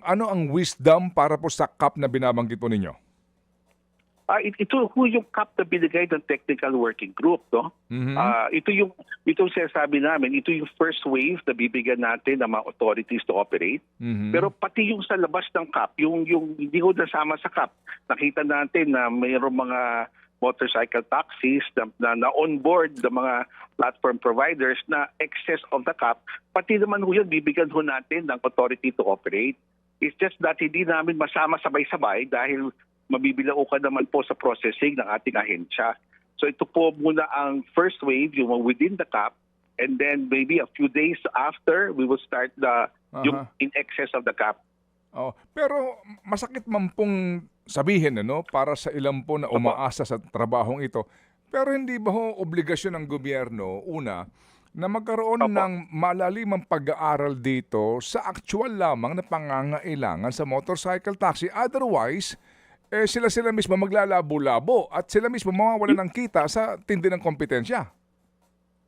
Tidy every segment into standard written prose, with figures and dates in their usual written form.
Ano ang wisdom para po sa CAP na binabanggit po ninyo? Ito yung CAP na binigay ng Technical Working Group, no? Ito sinasabi namin, ito yung first wave na bibigyan natin ng mga authorities to operate. Pero pati yung sa labas ng CAP, yung hindi ko nasama sa CAP, nakita natin na mayroong mga motorcycle taxis na on-board ng mga platform providers na excess of the CAP, pati naman ho yun, bibigyan ho natin ng authority to operate. It's just that hindi namin masama sabay-sabay dahil mabibilao ka naman po sa processing ng ating ahensya. So ito po muna ang first wave, yung within the CAP, and then maybe a few days after, we will start yung in excess of the CAP. Oh, pero masakit man pong sabihin para sa ilan po na umaasa sa trabahong ito. Pero hindi ba ho obligasyon ng gobyerno, una, na magkaroon ng malalimang pag-aaral dito sa actual lamang na pangangailangan sa motorcycle taxi? Otherwise, sila mismo maglalabo-labo at sila mismo mawawala ng kita sa tindi ng kompetensya.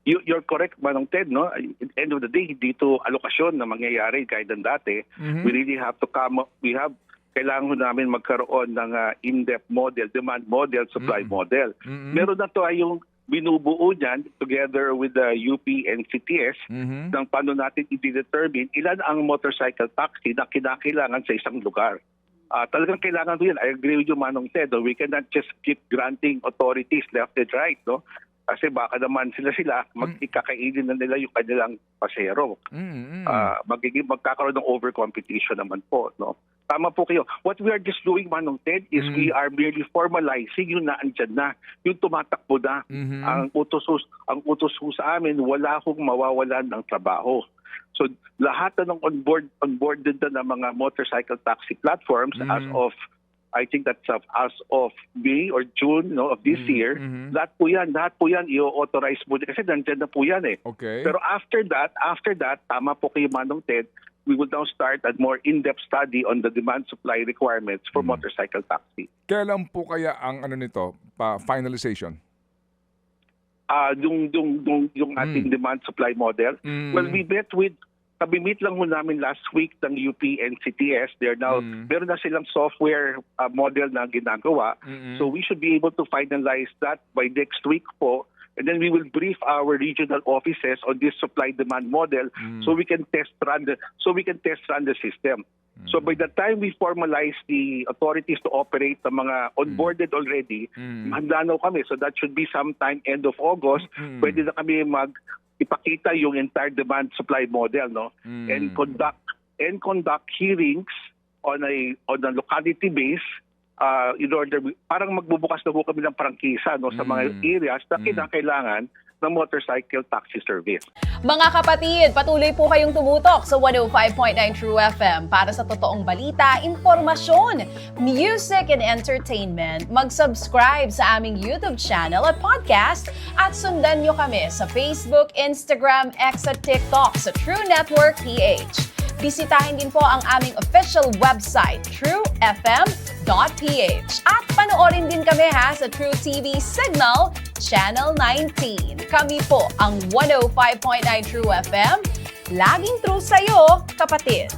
You're correct, Manong Ted, no? At the end of the day, dito alokasyon na mangyayari kahit ng dati. We really have to kailangan namin magkaroon ng in-depth model, demand model, supply model. Meron na to ay yung binubuo niyan together with the UP and CTS ng paano natin i-determine ilan ang motorcycle taxi na kinakailangan sa isang lugar. Talagang kailangan ko yan. I agree with you, Manong Ted. We cannot just keep granting authorities left and right, no? Kasi baka naman sila magkakainin na nila yung kanilang pasero. Magkakaroon ng over-competition naman po, no? Tama po kayo. What we are just doing, Manong Ted, is we are merely formalizing yung naandyan na, yung tumatakbo na. Ang utos ho sa amin, wala hong mawawalan ng trabaho. So lahat na ng onboarded na ng mga motorcycle taxi platforms as of, I think that's as of May or June of this year, lahat po yan i-authorize mo kasi nandyan na po yan eh. Okay. Pero after that, tama po kayo, Manong Ted, we will now start a more in-depth study on the demand-supply requirements for motorcycle taxi. Kailan po kaya ang finalization? Yung ating demand-supply model. Well, kami-meet lang ho namin last week ng UP and CTS. They're now, meron na silang software model na ginagawa. So we should be able to finalize that by next week po. And then we will brief our regional offices on this supply-demand model so we can test run the system. So by the time we formalize the authorities to operate the mga onboarded already, handa na kami. So that should be sometime end of August. Pwede na kami ipakita yung entire demand-supply model, no? And conduct hearings on a locality base. In order, parang magbubukas na po kami ng prangkisa sa mga areas na kinakailangan ng motorcycle taxi service. Mga kapatid, patuloy po kayong tumutok sa 105.9 True FM para sa totoong balita, impormasyon, music and entertainment. Mag-subscribe sa aming YouTube channel at podcast at sundan nyo kami sa Facebook, Instagram, X at TikTok sa True Network PH. Bisitahin din po ang aming official website, truefm.ph. At panoorin din kami sa True TV Signal, Channel 19. Kami po ang 105.9 True FM. Laging true sa'yo, kapatid.